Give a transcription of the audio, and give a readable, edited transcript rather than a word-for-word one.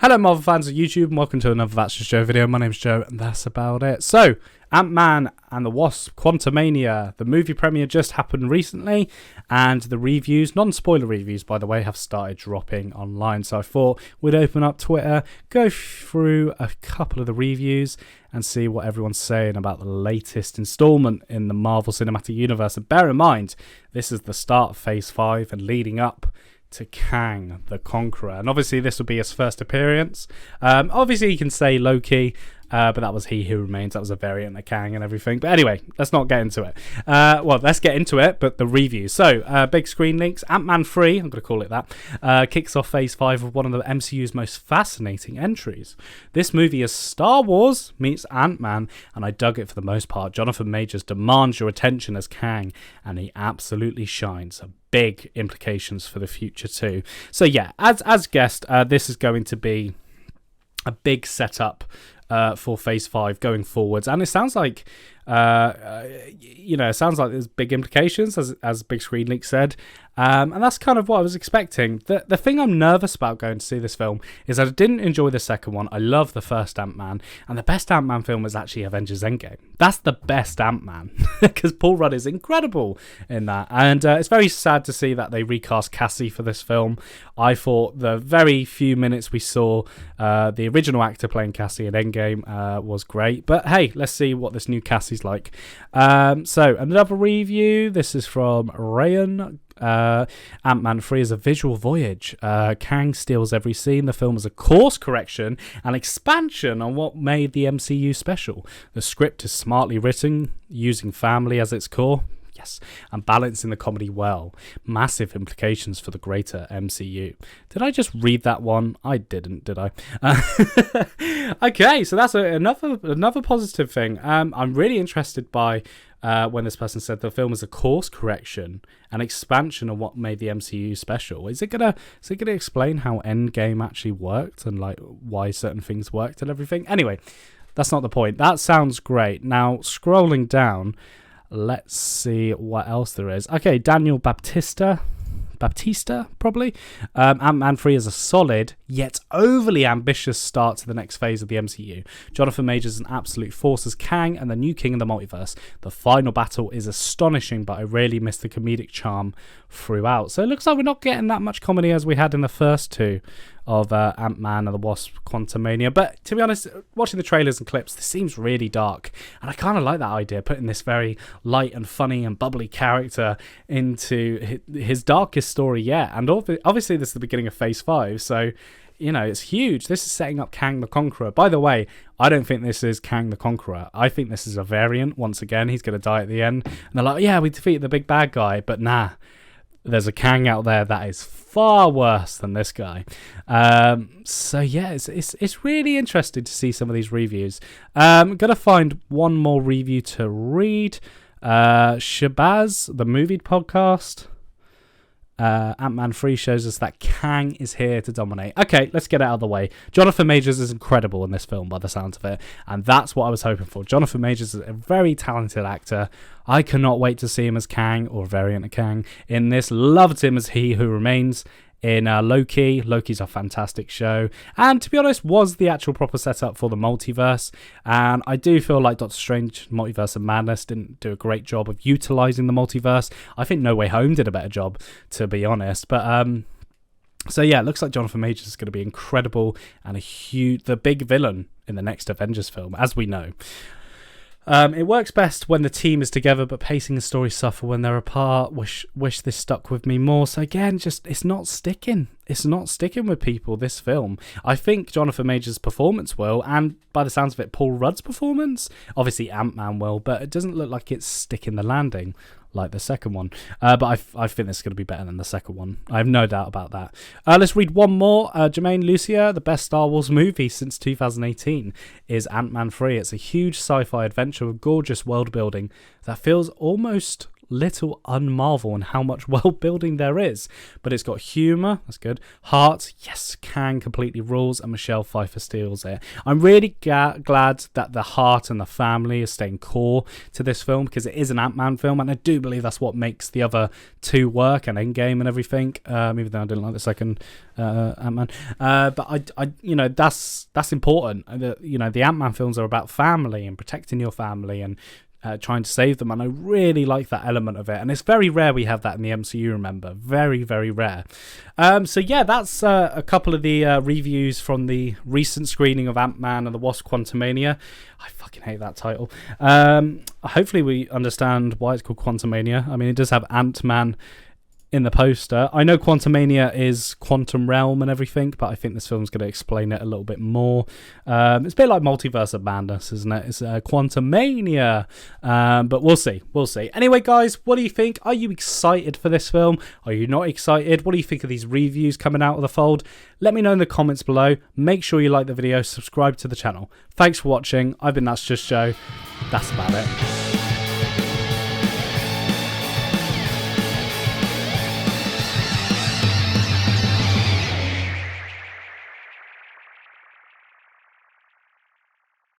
Hello Marvel fans of YouTube and welcome to another That's Just Joe video. My name's Joe and that's about it. So, Ant-Man and the Wasp, Quantamania. The movie premiere just happened recently and the reviews, non-spoiler reviews by the way, have started dropping online. So I thought we'd open up Twitter, go through a couple of the reviews and see what everyone's saying about the latest installment in the Marvel Cinematic Universe. And bear in mind, this is the start of Phase 5 and leading up to Kang the Conqueror, and obviously this will be his first appearance. Obviously you can say Loki, but that was He Who Remains. That was a variant of Kang and everything. But anyway, let's not get into it. Well, let's get into it, but the review. So, big screen links. Ant-Man 3, I'm going to call it that, kicks off Phase 5 of one of the MCU's most fascinating entries. This movie is Star Wars meets Ant-Man, and I dug it for the most part. Jonathan Majors demands your attention as Kang, and he absolutely shines. Big implications for the future too. So yeah, as guessed, this is going to be a big setup for Phase 5 going forwards, and it sounds like it sounds like there's big implications, as Big Screen Leak said, and that's kind of what I was expecting. The thing I'm nervous about going to see this film is I didn't enjoy the second one. I love the first Ant-Man, and the best Ant-Man film is actually Avengers Endgame. That's the best Ant-Man, because Paul Rudd is incredible in that, and it's very sad to see that they recast Cassie for this film. I thought the very few minutes we saw the original actor playing Cassie in Endgame was great, but hey, let's see what this new Cassie's like. So another review, this is from Rayan. Ant-Man 3 is a visual voyage. Kang steals every scene. The film is a course correction and expansion on what made the MCU special. The script is smartly written, using family as its core. Yes, and balancing the comedy well. Massive implications for the greater MCU. Did I just read that one? I didn't, did I? Okay, so that's another positive thing. I'm really interested by when this person said the film is a course correction and expansion of what made the MCU special. Is it gonna explain how Endgame actually worked and like why certain things worked and everything? Anyway, that's not the point. That sounds great. Now scrolling down, let's see what else there is. Okay, Daniel Baptista probably. Ant-Man 3 is a solid yet overly ambitious start to the next phase of the MCU. Jonathan Majors is an absolute force as Kang and the new king of the multiverse. The final battle is astonishing, but I really miss the comedic charm throughout. So it looks like we're not getting that much comedy as we had in the first two of Ant-Man and the Wasp, Quantamania. But to be honest, watching the trailers and clips, this seems really dark, and I kind of like that idea, putting this very light and funny and bubbly character into his darkest story yet. And obviously this is the beginning of Phase 5, so it's huge. This is setting up Kang the Conqueror. By the way, I don't think this is Kang the Conqueror. I think this is a variant. Once again, he's going to die at the end, and they're like, yeah, we defeated the big bad guy, but nah, there's a Kang out there that is far worse than this guy. So yeah, it's really interesting to see some of these reviews. I'm gonna find one more review to read. Shabazz, the movie podcast. Ant-Man 3 shows us that Kang is here to dominate. Okay, let's get it out of the way. Jonathan Majors is incredible in this film by the sounds of it, and that's what I was hoping for. Jonathan Majors is a very talented actor. I cannot wait to see him as Kang or variant of Kang in this. Loved him as He Who Remains in Loki. Loki's a fantastic show, and to be honest, was the actual proper setup for the multiverse. And I do feel like Doctor Strange Multiverse of Madness didn't do a great job of utilizing the multiverse. I think No Way Home did a better job, to be honest. But so yeah, it looks like Jonathan Majors is going to be incredible and the big villain in the next Avengers film, as we know. It works best when the team is together, but pacing and story suffer when they're apart. Wish this stuck with me more. So again, just it's not sticking. It's not sticking with people, this film. I think Jonathan Majors' performance will, and by the sounds of it, Paul Rudd's performance. Obviously Ant-Man will, but it doesn't look like it's sticking the landing like the second one. But I think this is going to be better than the second one. I have no doubt about that. Let's read one more. Jermaine Lucia, the best Star Wars movie since 2018 is Ant-Man 3. It's a huge sci-fi adventure with gorgeous world building that feels almost little unmarvel and how much world building there is. But it's got humour, that's good. Heart, yes, Kang completely rules, and Michelle Pfeiffer steals it. I'm really glad that the heart and the family is staying core to this film, because it is an Ant-Man film, and I do believe that's what makes the other two work, and Endgame and everything, even though I didn't like the second Ant-Man. But I that's important. The Ant-Man films are about family and protecting your family and trying to save them, and I really like that element of it, and it's very rare we have that in the MCU, remember, very, very rare. So yeah, that's a couple of the reviews from the recent screening of Ant-Man and the Wasp: Quantamania. I fucking hate that title. Hopefully we understand why it's called Quantamania. I mean, it does have Ant-Man in the poster. I know Quantamania is quantum realm and everything, but I think this film's going to explain it a little bit more. It's a bit like Multiverse of Madness, isn't it? It's Quantamania, but we'll see. Anyway, guys, what do you think? Are you excited for this film? Are you not excited? What do you think of these reviews coming out of the fold? Let me know in the comments below. Make sure you like the video, subscribe to the channel. Thanks for watching. I've been That's Just Joe. That's about it.